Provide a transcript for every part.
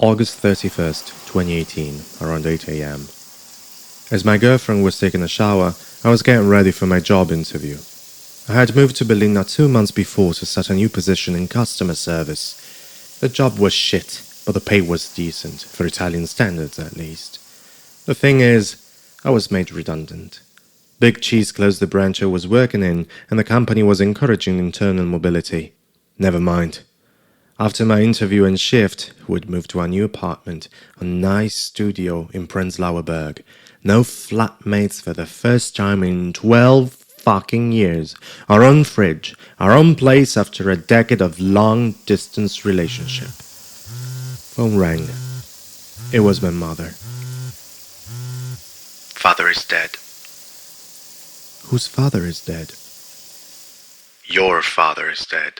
August 31st, 2018, around 8 a.m. As my girlfriend was taking a shower, I was getting ready for my job interview. I had moved to Berlin not 2 months before to start a new position in customer service. The job was shit, but the pay was decent, for Italian standards at least. The thing is, I was made redundant. Big Cheese closed the branch I was working in, and the company was encouraging internal mobility. Never mind. After my interview and shift, we'd moved to our new apartment, a nice studio in Prenzlauer Berg. No flatmates for the first time in 12 fucking years. Our own fridge, our own place after a decade of long-distance relationship. Phone rang. It was my mother. Father is dead. Whose father is dead? Your father is dead.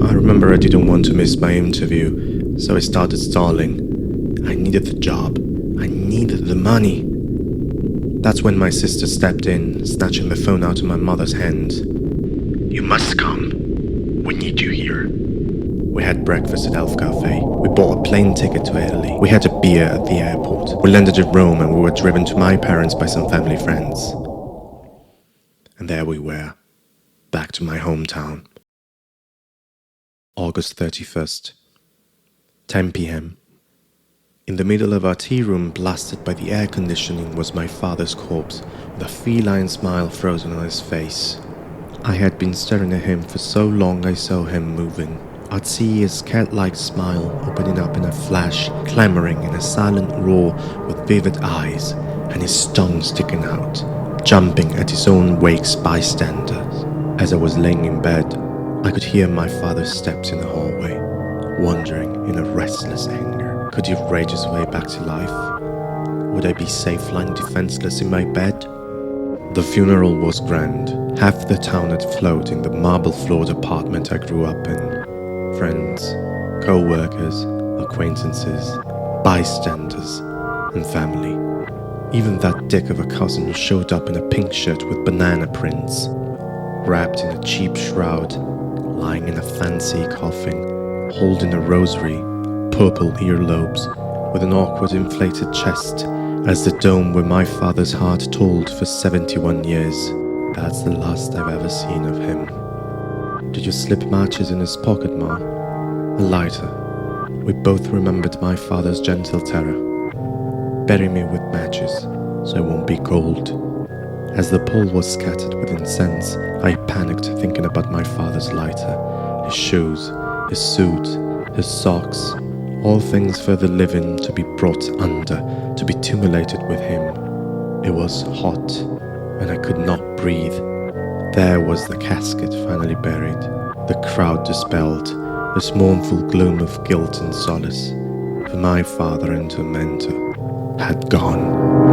I remember I didn't want to miss my interview, so I started stalling. I needed the job. I needed the money. That's when my sister stepped in, snatching the phone out of my mother's hands. You must come. We need you here. We had breakfast at Elf Cafe. We bought a plane ticket to Italy. We had a beer at the airport. We landed in Rome and we were driven to my parents by some family friends. And there we were, back to my hometown. August 31st, 10 p.m. In the middle of our tea room, blasted by the air conditioning, was my father's corpse, with a feline smile frozen on his face. I had been staring at him for so long I saw him moving. I'd see his cat-like smile opening up in a flash, clamoring in a silent roar with vivid eyes, and his tongue sticking out, jumping at his own wake's bystanders. As I was laying in bed, I could hear my father's steps in the hallway, wondering in a restless anger. Could he rage his way back to life? Would I be safe lying defenseless in my bed? The funeral was grand. Half the town had flowed in the marble-floored apartment I grew up in. Friends, co-workers, acquaintances, bystanders, and family. Even that dick of a cousin who showed up in a pink shirt with banana prints, wrapped in a cheap shroud, lying in a fancy coffin, holding a rosary, purple earlobes, with an awkward inflated chest, as the dome where my father's heart told for 71 years. That's the last I've ever seen of him. Did you slip matches in his pocket, Ma? A lighter. We both remembered my father's gentle terror. Bury me with matches, so I won't be cold. As the pole was scattered with incense, I panicked thinking about my father's lighter, his shoes, his suit, his socks, all things for the living to be brought under, to be tumulated with him. It was hot, and I could not breathe. There was the casket finally buried, the crowd dispelled, this mournful gloom of guilt and solace, for my father and tormentor had gone.